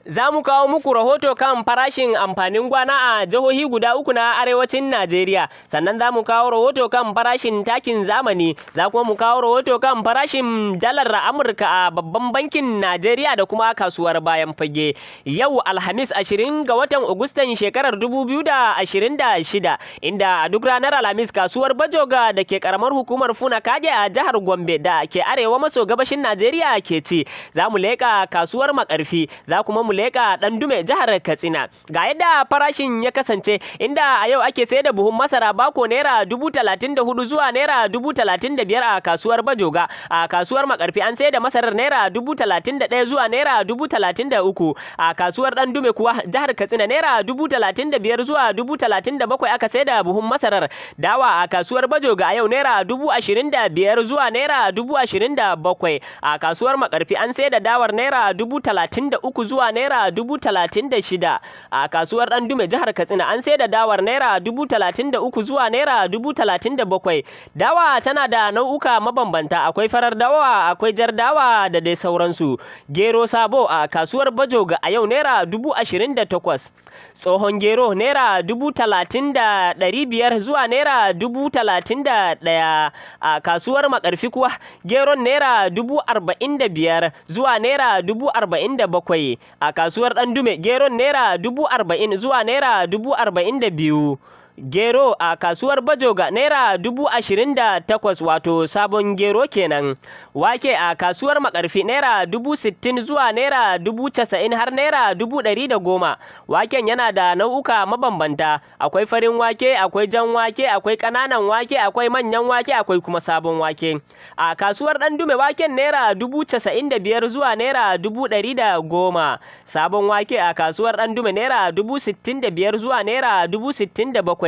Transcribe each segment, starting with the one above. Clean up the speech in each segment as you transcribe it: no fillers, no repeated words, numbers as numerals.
Za mu kawo muku rahoto kan farashin amfanin gona a jihohi guda uku na arewacin Najeriya. Sannan za mu kawo rahoto kan farashin takin zamani. Za kuma mu kawo rahoto kan farashin dalar Amurka a babban bankin Najeriya da kuma kasuwar bayan fage. Yau Alhamis 20 ga watan Agustan shekarar 2026, inda a duk ranar Alhamis kasuwar Bajoga da ke karamar hukumar Funakaje a jihar Gombe da ke arewa maso gabashin Najeriya ke ci. Za mu leƙa kasuwar Makarfi, za kuma mu leƙa Dandume jihar Katsina. Ga yadda farashin ya kasance, inda a yau ake sayar da buhun masara bako naira 34,000 zuwa naira 35,000 a kasuwar Bajoga. A kasuwar Makarfi an sayar da masarar naira 31,000 zuwa naira 33,000. A kasuwar Dandume kuwa jihar Katsina naira 35,000 zuwa 37,000 aka sayar da buhun masarar. Dawa a kasuwar Bajoga a yau naira 25,000 zuwa naira 27,000. A kasuwar Makarfi an sayar da dawar naira 33,000 zuwa naira 36,000. A kasuwar Dandume jihar Katsina an sayar da dawar naira 33,000 zuwa naira 37,000. Dawa tana da nau'uka mabambanta, akwai farar dawa, akwai jar dawa da dai sauransu. Gero sabo a kasuwar Bajoga a yau naira 28,000. Tsohon gero naira 30,500 zuwa naira 31,000. A kasuwar Makarfi kuwa geron naira 45,000 zuwa naira 47,000. A kasuwar Dandume geron naira 40,000 zuwa naira 42,000. Gero a kasuwar Bajoga naira 28,000, wato sabon gero kenan. Wake a kasuwar Makarfi naira 60,000 zuwa naira 90,000 har naira 110,000. Waken yana da nau'uka mabambanta, akwai farin wake, akwai jan wake, akwai ƙananan wake, akwai manyan wake, akwai kuma sabon wake. A kasuwar Dandume waken naira 95,000 zuwa naira 110,000. Sabon wake a kasuwar Dandume naira 65,000 zuwa naira 67,000.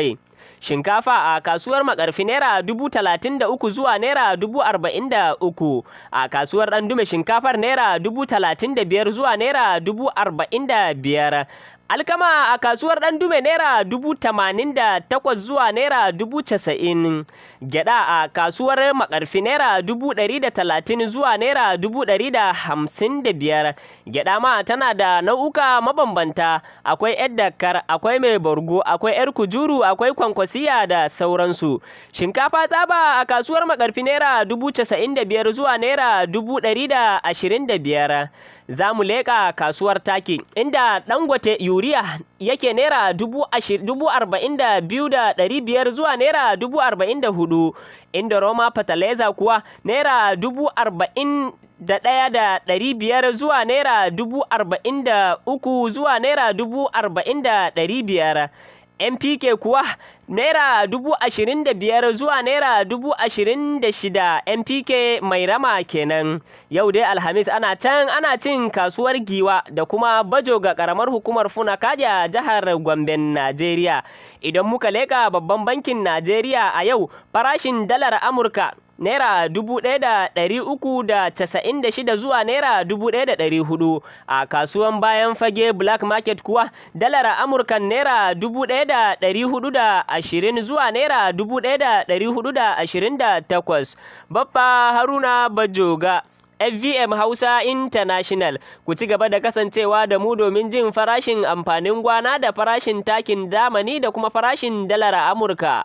Shinkafa a kasuwar Makarfi naira 33,000 zuwa naira 43,000. A kasuwar Dandume shinkafar naira 35,000 zuwa naira 45,000. Alkama a kasuwar Dandume naira 88,000 zuwa naira 90,000. Gyada a kasuwar Makarfi naira 130,000 zuwa naira 155,000. Gyada ma tana da nau'uka mabambanta, akwai yar Dakar, akwai mai bargo, akwai yar kujuru, akwai kwankwasiya da sauransu. Shinkafa tsaba a kasuwar Makarfi naira 95,000 zuwa naira 125,000. Za mu leƙa kasuwar taki, inda Dangote Yuriya yake naira 42,500 zuwa naira 44,000. Inda Roma Fertilizer kuwa naira 41,500 zuwa naira 43,000 zuwa naira 40,500. NPK kuwa naira 25,000 zuwa naira 26,000. NPK mai rama kenan. Yau dai Alhamis ana cin kasuwar Giwa da kuma Bajoga karamar hukumar Funakaje a jihar Gombe, Najeriya. Idan muka leka babban bankin Najeriya a yau, farashin dalar Amurka naira 1,396 zuwa naira 1,400. A kasuwan bayan fage Black Market kuwa dalar Amurka naira 1,420 zuwa naira 1,428. Baffa Haruna Bajoga, FVM Hausa International. Ku ci gaba da kasancewa da mu domin jin farashin amfanin gona da farashin takin zamani da kuma farashin dalar Amurka.